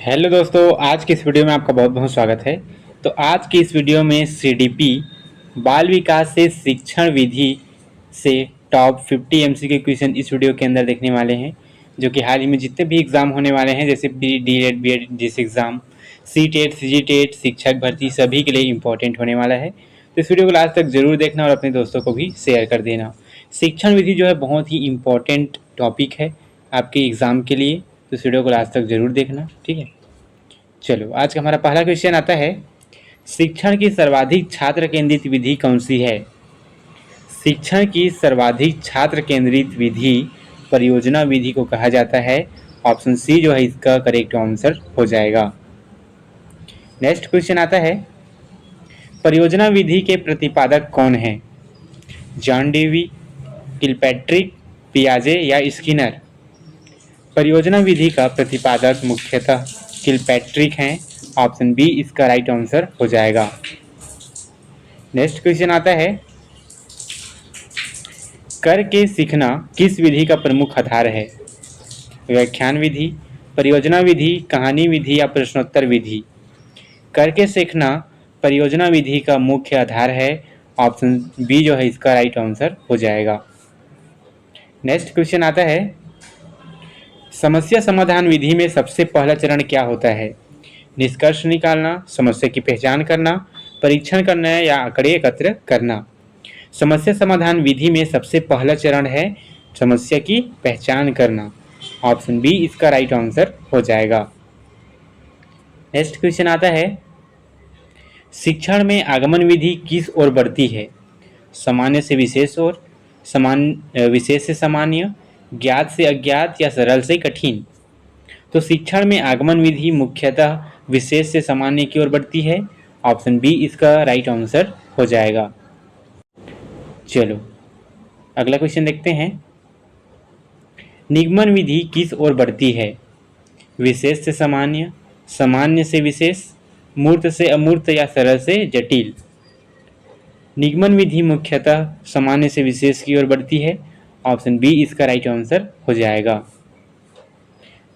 Hello दोस्तों, आज की इस वीडियो में आपका बहुत बहुत स्वागत है। तो आज की इस वीडियो में सीडीपी बाल विकास से शिक्षण विधि से टॉप 50 एमसीक्यू क्वेश्चन इस वीडियो के अंदर देखने वाले हैं, जो कि हाल ही में जितने भी एग्ज़ाम होने वाले हैं, जैसे डीएड बीएड जिस exam, CTET CTET, शिक्षक भर्ती, सभी के लिए इम्पोर्टेंट होने वाला है। तो इस वीडियो को लास्ट तक ज़रूर देखना और अपने दोस्तों को भी शेयर कर देना। शिक्षण विधि जो है बहुत ही इम्पोर्टेंट टॉपिक है आपके एग्ज़ाम के लिए, तो इस वीडियो को लास्ट तक जरूर देखना, ठीक है। चलो, आज का हमारा पहला क्वेश्चन आता है, शिक्षण की सर्वाधिक छात्र केंद्रित विधि कौन सी है? शिक्षण की सर्वाधिक छात्र केंद्रित विधि परियोजना विधि को कहा जाता है। ऑप्शन सी जो है इसका करेक्ट आंसर हो जाएगा। नेक्स्ट क्वेश्चन आता है, परियोजना विधि के प्रतिपादक कौन हैं? जॉन डेवी, किलपैट्रिक, पियाजे या स्किनर? परियोजना विधि का प्रतिपादक मुख्यतः किलपैट्रिक हैं। ऑप्शन बी इसका राइट आंसर हो जाएगा। नेक्स्ट क्वेश्चन आता है, करके सीखना किस विधि का प्रमुख आधार है? व्याख्यान विधि, परियोजना विधि, कहानी विधि या प्रश्नोत्तर विधि? करके सीखना परियोजना विधि का मुख्य आधार है। ऑप्शन बी जो है इसका राइट आंसर हो जाएगा। नेक्स्ट क्वेश्चन आता है, समस्या समाधान विधि में सबसे पहला चरण क्या होता है? निष्कर्ष निकालना, समस्या की पहचान करना, परीक्षण करना या आंकड़े एकत्र करना? समस्या समाधान विधि में सबसे पहला चरण है समस्या की पहचान करना। ऑप्शन बी इसका राइट आंसर हो जाएगा। नेक्स्ट क्वेश्चन आता है, शिक्षण में आगमन विधि किस ओर बढ़ती है? सामान्य से विशेष ओर, विशेष से सामान्य, ज्ञात से अज्ञात या सरल से कठिन? तो शिक्षण में आगमन विधि मुख्यतः विशेष से सामान्य की ओर बढ़ती है। ऑप्शन बी इसका राइट आंसर हो जाएगा। चलो, अगला क्वेश्चन देखते हैं, निगमन विधि किस ओर बढ़ती है? विशेष से सामान्य, सामान्य से विशेष, मूर्त से अमूर्त या सरल से जटिल? निगमन विधि मुख्यतः सामान्य से विशेष की ओर बढ़ती है। ऑप्शन बी इसका राइट आंसर हो जाएगा।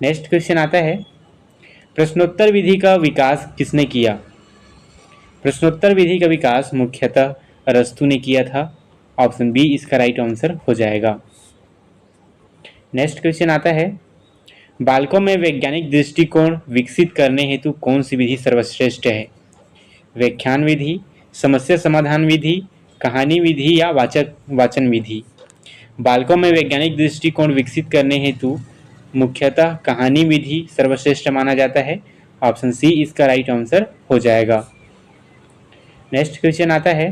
नेक्स्ट क्वेश्चन आता है, प्रश्नोत्तर विधि का विकास किसने किया? प्रश्नोत्तर विधि का विकास मुख्यतः अरस्तु ने किया था। ऑप्शन बी इसका राइट आंसर हो जाएगा। नेक्स्ट क्वेश्चन आता है, बालकों में वैज्ञानिक दृष्टिकोण विकसित करने हेतु कौन सी विधि सर्वश्रेष्ठ है? व्याख्यान विधि, समस्या समाधान विधि, कहानी विधि या वाचन विधि? बालकों में वैज्ञानिक दृष्टिकोण विकसित करने हेतु मुख्यतः कहानी विधि सर्वश्रेष्ठ माना जाता है। ऑप्शन सी इसका राइट आंसर हो जाएगा। नेक्स्ट क्वेश्चन आता है,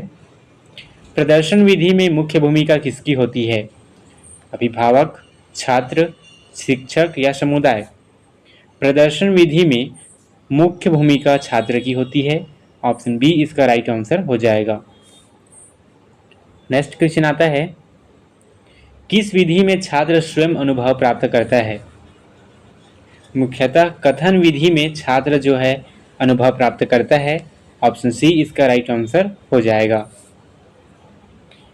प्रदर्शन विधि में मुख्य भूमिका किसकी होती है? अभिभावक, छात्र, शिक्षक या समुदाय? प्रदर्शन विधि में मुख्य भूमिका छात्र की होती है। ऑप्शन बी इसका राइट आंसर हो जाएगा। नेक्स्ट क्वेश्चन आता है, किस विधि में छात्र स्वयं अनुभव प्राप्त करता है? मुख्यतः कथन विधि में छात्र जो है अनुभव प्राप्त करता है। ऑप्शन सी इसका राइट आंसर हो जाएगा।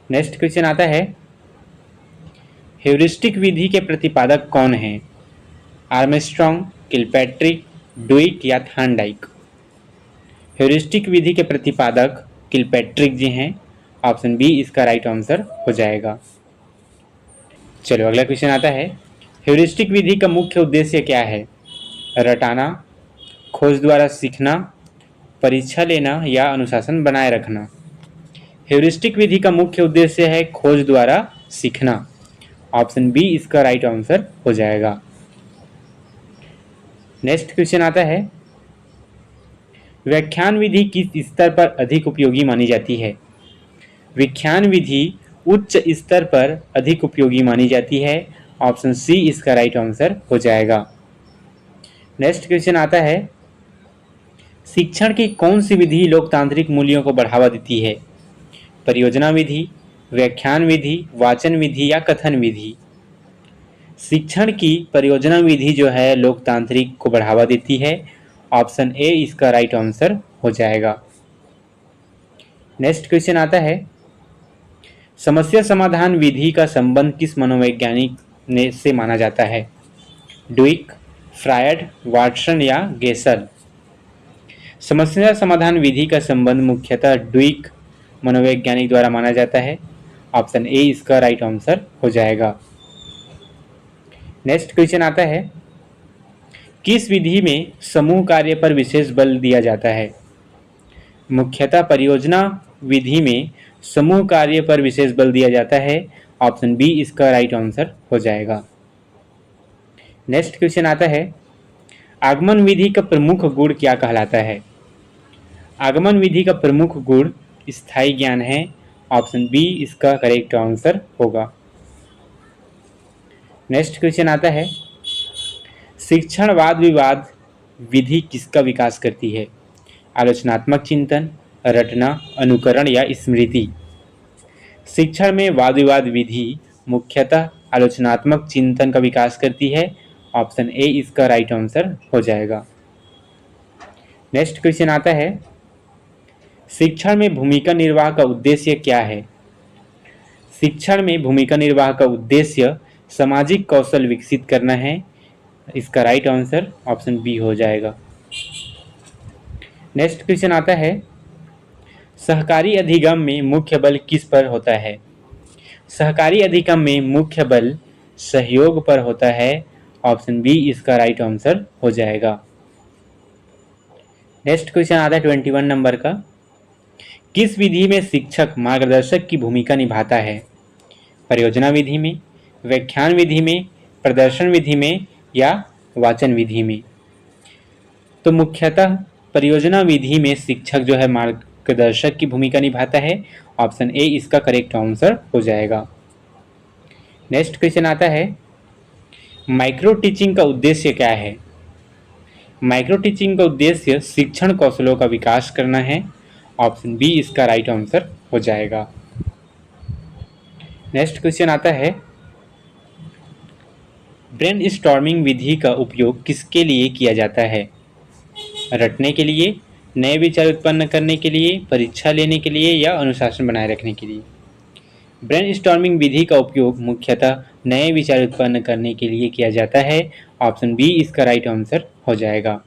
नेक्स्ट क्वेश्चन आता है, ह्यूरिस्टिक विधि के प्रतिपादक कौन हैं? आर्मस्ट्रॉन्ग, किलपैट्रिक, ड्वेक या थॉर्नडाइक? ह्यूरिस्टिक विधि के प्रतिपादक किलपैट्रिक जी हैं। ऑप्शन बी इसका राइट आंसर हो जाएगा। चलो, अगला क्वेश्चन आता है, ह्यूरिस्टिक विधि का मुख्य उद्देश्य क्या है? रटाना, खोज द्वारा सीखना, परीक्षा लेना या अनुशासन बनाए रखना? ह्यूरिस्टिक विधि का मुख्य उद्देश्य है खोज द्वारा सीखना। ऑप्शन बी इसका राइट आंसर हो जाएगा। नेक्स्ट क्वेश्चन आता है, व्याख्यान विधि किस स्तर पर अधिक उपयोगी मानी जाती है? व्याख्यान विधि उच्च स्तर पर अधिक उपयोगी मानी जाती है। ऑप्शन सी इसका राइट आंसर हो जाएगा। नेक्स्ट क्वेश्चन आता है, शिक्षण की कौन सी विधि लोकतांत्रिक मूल्यों को बढ़ावा देती है? परियोजना विधि, व्याख्यान विधि, वाचन विधि या कथन विधि? शिक्षण की परियोजना विधि जो है लोकतांत्रिक को बढ़ावा देती है। ऑप्शन ए इसका राइट आंसर हो जाएगा। नेक्स्ट क्वेश्चन आता है, समस्या समाधान विधि का संबंध किस मनोवैज्ञानिक ने से माना जाता है? ड्वेक, फ्रायड, वाटसन या गेसल। समस्या समाधान विधि का संबंध मुख्यतः ड्वेक मनोवैज्ञानिक द्वारा माना जाता है। ऑप्शन ए इसका राइट आंसर हो जाएगा। नेक्स्ट क्वेश्चन आता है, किस विधि में समूह कार्य पर विशेष बल दिया जाता है? मुख्यतः परियोजना विधि में समूह कार्य पर विशेष बल दिया जाता है। ऑप्शन बी इसका राइट आंसर हो जाएगा। नेक्स्ट क्वेश्चन आता है, आगमन विधि का प्रमुख गुण क्या कहलाता है? आगमन विधि का प्रमुख गुण स्थायी ज्ञान है। ऑप्शन बी इसका करेक्ट आंसर होगा। नेक्स्ट क्वेश्चन आता है, शिक्षण वाद विवाद विधि किसका विकास करती है? आलोचनात्मक चिंतन, रटना, अनुकरण या स्मृति। शिक्षण में वाद विवाद विधि मुख्यतः आलोचनात्मक चिंतन का विकास करती है। ऑप्शन ए इसका राइट आंसर हो जाएगा। नेक्स्ट क्वेश्चन आता है, शिक्षण में भूमिका निर्वाह का उद्देश्य क्या है? शिक्षण में भूमिका निर्वाह का उद्देश्य सामाजिक कौशल विकसित करना है। इसका राइट आंसर ऑप्शन बी हो जाएगा। नेक्स्ट क्वेश्चन आता है, सहकारी अधिगम में मुख्य बल किस पर होता है? सहकारी अधिगम में मुख्य बल सहयोग पर होता है। ऑप्शन बी इसका राइट आंसर हो जाएगा। नेक्स्ट क्वेश्चन आता है 21 नंबर का, किस विधि में शिक्षक मार्गदर्शक की भूमिका निभाता है? परियोजना विधि में, व्याख्यान विधि में, प्रदर्शन विधि में या वाचन विधि में? तो मुख्यतः परियोजना विधि में शिक्षक जो है मार्गदर्शक की भूमिका निभाता है। ऑप्शन ए इसका करेक्ट आंसर हो जाएगा। नेक्स्ट क्वेश्चन आता है, माइक्रो टीचिंग का उद्देश्य क्या है? माइक्रो टीचिंग का उद्देश्य शिक्षण कौशलों का विकास करना है। ऑप्शन बी इसका राइट आंसर हो जाएगा। नेक्स्ट क्वेश्चन आता है, ब्रेन स्टॉर्मिंग विधि का उपयोग किसके लिए किया जाता है? रटने के लिए, नए विचार उत्पन्न करने के लिए, परीक्षा लेने के लिए या अनुशासन बनाए रखने के लिए? ब्रेन स्टॉर्मिंग विधि का उपयोग मुख्यतः नए विचार उत्पन्न करने के लिए किया जाता है। ऑप्शन बी इसका राइट आंसर हो जाएगा।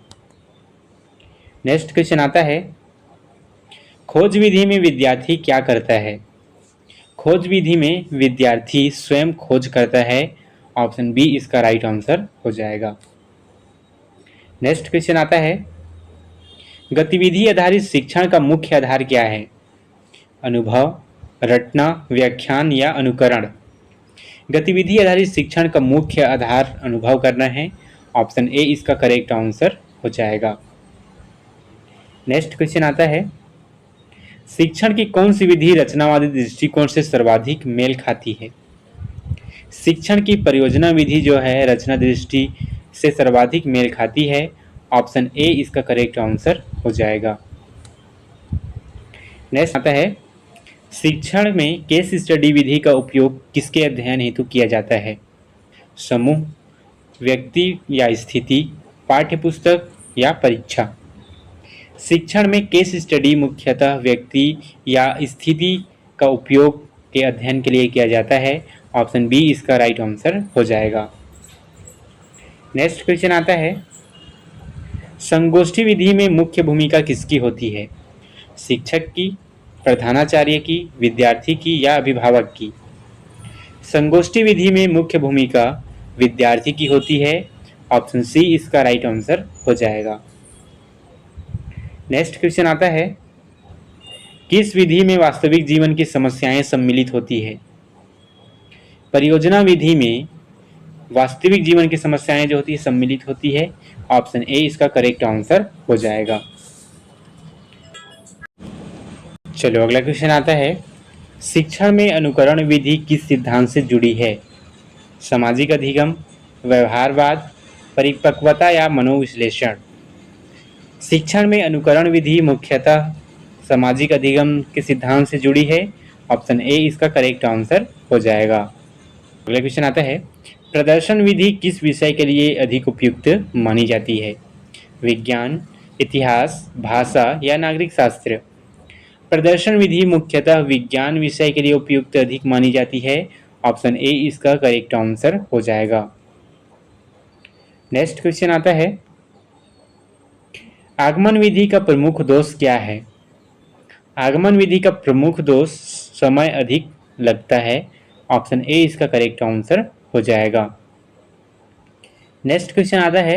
नेक्स्ट क्वेश्चन आता है, खोज विधि में विद्यार्थी क्या करता है? खोज विधि में विद्यार्थी स्वयं खोज करता है। ऑप्शन बी इसका राइट आंसर हो जाएगा। नेक्स्ट क्वेश्चन आता है, गतिविधि आधारित शिक्षण का मुख्य आधार क्या है? अनुभव, रटना, व्याख्यान या अनुकरण? गतिविधि आधारित शिक्षण का मुख्य आधार अनुभव करना है। ऑप्शन ए इसका करेक्ट आंसर हो जाएगा। नेक्स्ट क्वेश्चन आता है, शिक्षण की कौन सी विधि रचनावादी दृष्टिकोण से सर्वाधिक मेल खाती है? शिक्षण की परियोजना विधि जो है रचना दृष्टि से सर्वाधिक मेल खाती है। ऑप्शन ए इसका करेक्ट आंसर हो जाएगा। नेक्स्ट आता है, शिक्षण में केस स्टडी विधि का उपयोग किसके अध्ययन हेतु किया जाता है? समूह, व्यक्ति या स्थिति, पाठ्यपुस्तक या परीक्षा? शिक्षण में केस स्टडी मुख्यतः व्यक्ति या स्थिति का उपयोग के अध्ययन के लिए किया जाता है। ऑप्शन बी इसका राइट आंसर हो जाएगा। नेक्स्ट क्वेश्चन आता है, संगोष्ठी विधि में मुख्य भूमिका किसकी होती है? शिक्षक की, प्रधानाचार्य की, विद्यार्थी की या अभिभावक की? संगोष्ठी विधि में मुख्य भूमिका विद्यार्थी की होती है। ऑप्शन सी इसका राइट आंसर हो जाएगा। नेक्स्ट क्वेश्चन आता है, किस विधि में वास्तविक जीवन की समस्याएं सम्मिलित होती है? परियोजना विधि में वास्तविक जीवन की समस्याएं जो होती है सम्मिलित होती है। ऑप्शन ए इसका करेक्ट आंसर हो जाएगा। चलो अगला क्वेश्चन आता है, शिक्षण में अनुकरण विधि किस सिद्धांत से जुड़ी है? सामाजिक अधिगम, व्यवहारवाद, परिपक्वता या मनोविश्लेषण? शिक्षण में अनुकरण विधि मुख्यतः सामाजिक अधिगम के सिद्धांत से जुड़ी है। ऑप्शन ए इसका करेक्ट आंसर हो जाएगा। अगला क्वेश्चन आता है, प्रदर्शन विधि किस विषय के लिए अधिक उपयुक्त मानी जाती है? विज्ञान, इतिहास, भाषा या नागरिक शास्त्र? प्रदर्शन विधि मुख्यतः विज्ञान विषय के लिए उपयुक्त अधिक मानी जाती है। ऑप्शन ए इसका करेक्ट आंसर हो जाएगा। नेक्स्ट क्वेश्चन आता है, आगमन विधि का प्रमुख दोष क्या है? आगमन विधि का प्रमुख दोष समय अधिक लगता है। ऑप्शन ए इसका करेक्ट आंसर हो जाएगा। नेक्स्ट क्वेश्चन आता है,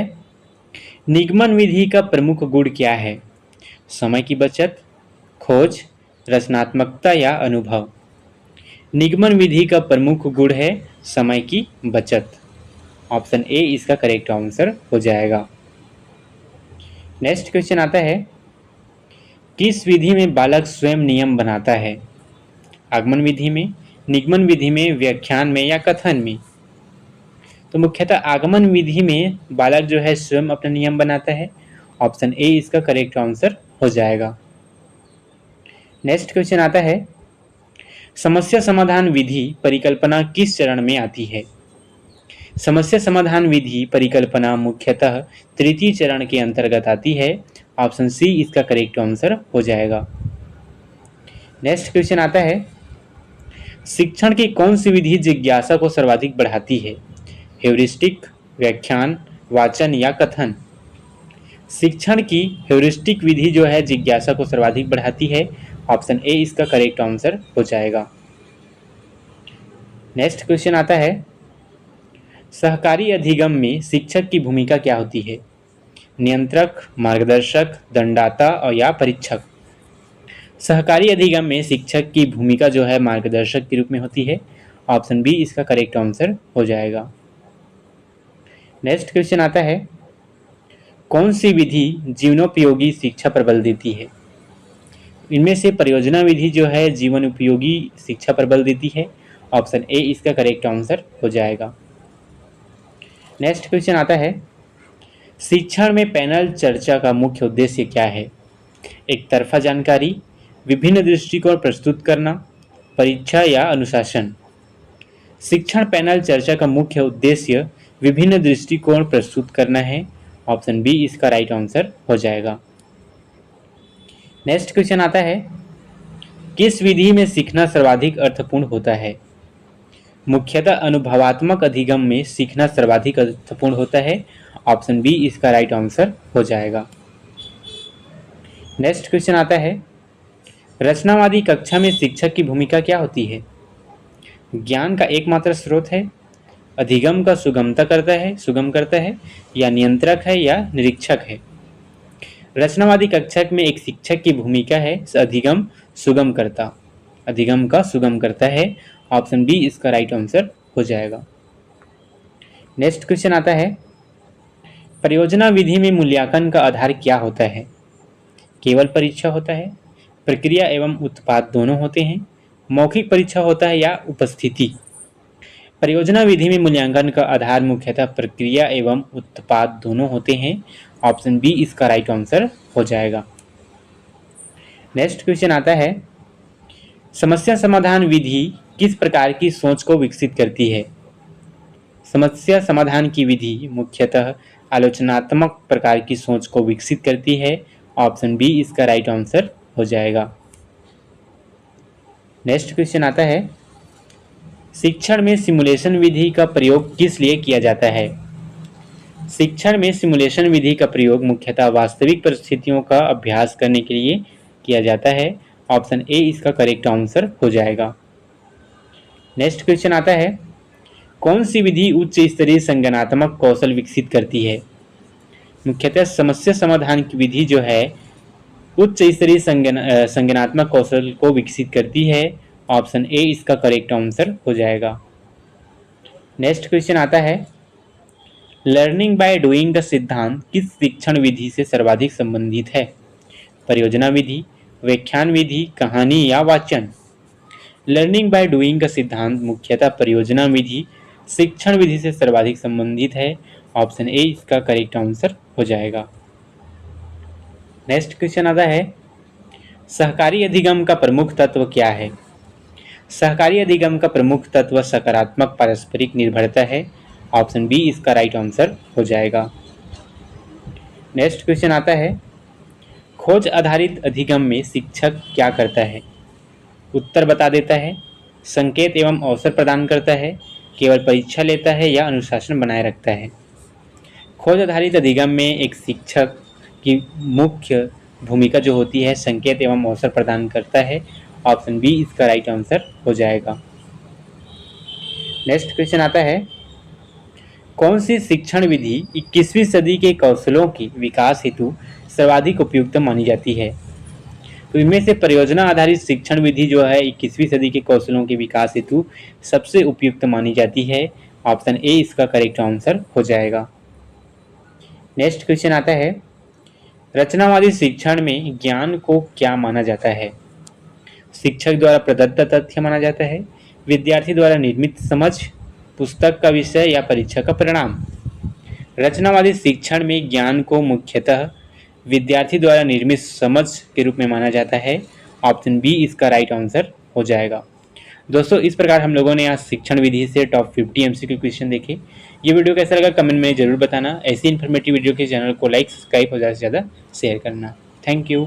निगमन विधि का प्रमुख गुण क्या है? समय की बचत, खोज, रचनात्मकता या अनुभव। निगमन विधि का प्रमुख गुण है समय की बचत। ऑप्शन ए इसका करेक्ट आंसर हो जाएगा। नेक्स्ट क्वेश्चन आता है, किस विधि में बालक स्वयं नियम बनाता है? आगमन विधि में, निगमन विधि में, व्याख्यान में या कथन में? तो मुख्यतः आगमन विधि में बालक जो है स्वयं अपना नियम बनाता है। ऑप्शन ए इसका करेक्ट आंसर हो जाएगा। नेक्स्ट क्वेश्चन आता है, समस्या समाधान विधि परिकल्पना किस चरण में आती है? समस्या समाधान विधि परिकल्पना मुख्यतः तृतीय चरण के अंतर्गत आती है। ऑप्शन सी इसका करेक्ट आंसर हो जाएगा। नेक्स्ट क्वेश्चन आता है, शिक्षण की कौन सी विधि जिज्ञासा को सर्वाधिक बढ़ाती है? हेउरिस्टिक, व्याख्यान, वाचन या कथन? शिक्षण की हेउरिस्टिक विधि जो है जिज्ञासा को सर्वाधिक बढ़ाती है। ऑप्शन ए इसका करेक्ट आंसर हो जाएगा। नेक्स्ट क्वेश्चन आता है, सहकारी अधिगम में शिक्षक की भूमिका क्या होती है? नियंत्रक, मार्गदर्शक, दंडाता और या परीक्षक? सहकारी अधिगम में शिक्षक की भूमिका जो है मार्गदर्शक के रूप में होती है। ऑप्शन बी इसका करेक्ट आंसर हो जाएगा। नेक्स्ट क्वेश्चन आता है, कौन सी विधि जीवनोपयोगी शिक्षा पर बल देती है? इनमें से परियोजना विधि जो है जीवन उपयोगी शिक्षा पर बल देती है। ऑप्शन ए इसका करेक्ट आंसर हो जाएगा। नेक्स्ट क्वेश्चन आता है, शिक्षण में पैनल चर्चा का मुख्य उद्देश्य क्या है? एक तरफा जानकारी, विभिन्न दृष्टिकोण प्रस्तुत करना, परीक्षा या अनुशासन? शिक्षण पैनल चर्चा का मुख्य उद्देश्य विभिन्न दृष्टिकोण प्रस्तुत करना है। ऑप्शन बी इसका राइट आंसर हो जाएगा। नेक्स्ट क्वेश्चन आता है, किस विधि में सीखना सर्वाधिक अर्थपूर्ण होता है? मुख्यतः अनुभवात्मक अधिगम में सीखना सर्वाधिक अर्थपूर्ण होता है। ऑप्शन बी इसका राइट आंसर हो जाएगा। नेक्स्ट क्वेश्चन आता है, रचनावादी कक्षा में शिक्षक की भूमिका क्या होती है? ज्ञान का एकमात्र स्रोत है, अधिगम का सुगम करता है या नियंत्रक है या निरीक्षक है? रचनावादी कक्षा में एक शिक्षक की भूमिका है अधिगम का सुगम करता है। ऑप्शन बी इसका राइट आंसर हो जाएगा। नेक्स्ट क्वेश्चन आता है, परियोजना विधि में मूल्यांकन का आधार क्या होता है? केवल परीक्षा होता है, प्रक्रिया एवं उत्पाद दोनों होते हैं, मौखिक परीक्षा होता है या उपस्थिति? परियोजना विधि में मूल्यांकन का आधार मुख्यतः प्रक्रिया एवं उत्पाद दोनों होते हैं। ऑप्शन बी इसका राइट आंसर हो जाएगा। नेक्स्ट क्वेश्चन आता है, समस्या समाधान विधि किस प्रकार की सोच को विकसित करती है? समस्या समाधान की विधि मुख्यतः आलोचनात्मक प्रकार की सोच को विकसित करती है। ऑप्शन बी इसका राइट आंसर हो जाएगा। नेक्स्ट क्वेश्चन आता है, शिक्षण में सिमुलेशन विधि का प्रयोग किस लिए किया जाता है? शिक्षण में सिमुलेशन विधि का प्रयोग मुख्यतः वास्तविक परिस्थितियों का अभ्यास करने के लिए किया जाता है। ऑप्शन ए इसका करेक्ट आंसर हो जाएगा। नेक्स्ट क्वेश्चन आता है, कौन सी विधि उच्च स्तरीय संज्ञानात्मक कौशल विकसित करती है? मुख्यतः समस्या समाधान की विधि जो है उच्च स्तरीय संज्ञानात्मक कौशल को विकसित करती है। ऑप्शन ए इसका करेक्ट आंसर हो जाएगा। नेक्स्ट क्वेश्चन आता है, लर्निंग बाय डूइंग का सिद्धांत किस शिक्षण विधि से सर्वाधिक संबंधित है? परियोजना विधि, व्याख्यान विधि, कहानी या वाचन? लर्निंग बाय डूइंग का सिद्धांत मुख्यतः परियोजना विधि शिक्षण विधि से सर्वाधिक संबंधित है। ऑप्शन ए इसका करेक्ट आंसर हो जाएगा। नेक्स्ट क्वेश्चन आता है, सहकारी अधिगम का प्रमुख तत्व क्या है? सहकारी अधिगम का प्रमुख तत्व सकारात्मक पारस्परिक निर्भरता है। ऑप्शन बी इसका राइट आंसर हो जाएगा। नेक्स्ट क्वेश्चन आता है, खोज आधारित अधिगम में शिक्षक क्या करता है? उत्तर बता देता है, संकेत एवं अवसर प्रदान करता है, केवल परीक्षा लेता है या अनुशासन बनाए रखता है? खोज आधारित अधिगम में एक शिक्षक की मुख्य भूमिका जो होती है संकेत एवं अवसर प्रदान करता है। ऑप्शन बी इसका राइट आंसर हो जाएगा। नेक्स्ट क्वेश्चन आता है, कौन सी शिक्षण विधि 21वीं सदी के कौशलों के विकास हेतु सर्वाधिक उपयुक्त मानी जाती है? तो इनमें से परियोजना आधारित शिक्षण विधि जो है 21वीं सदी के कौशलों के विकास हेतु सबसे उपयुक्त मानी जाती है। ऑप्शन ए इसका करेक्ट आंसर हो जाएगा। नेक्स्ट क्वेश्चन आता है, रचनावादी शिक्षण में ज्ञान को क्या माना जाता है? शिक्षक द्वारा प्रदत्त तथ्य माना जाता है, विद्यार्थी द्वारा निर्मित समझ, पुस्तक का विषय या परीक्षा का परिणाम? रचनावादी शिक्षण में ज्ञान को मुख्यतः विद्यार्थी द्वारा निर्मित समझ के रूप में माना जाता है। ऑप्शन बी इसका राइट आंसर हो जाएगा। दोस्तों, इस प्रकार हम लोगों ने आज शिक्षण विधि से टॉप 50 एमसीक्यू क्वेश्चन देखे। ये वीडियो कैसा लगा कमेंट में जरूर बताना। ऐसी इन्फॉर्मेटिव वीडियो के चैनल को लाइक, सब्सक्राइब और ज़्यादा से ज़्यादा शेयर करना। Thank you.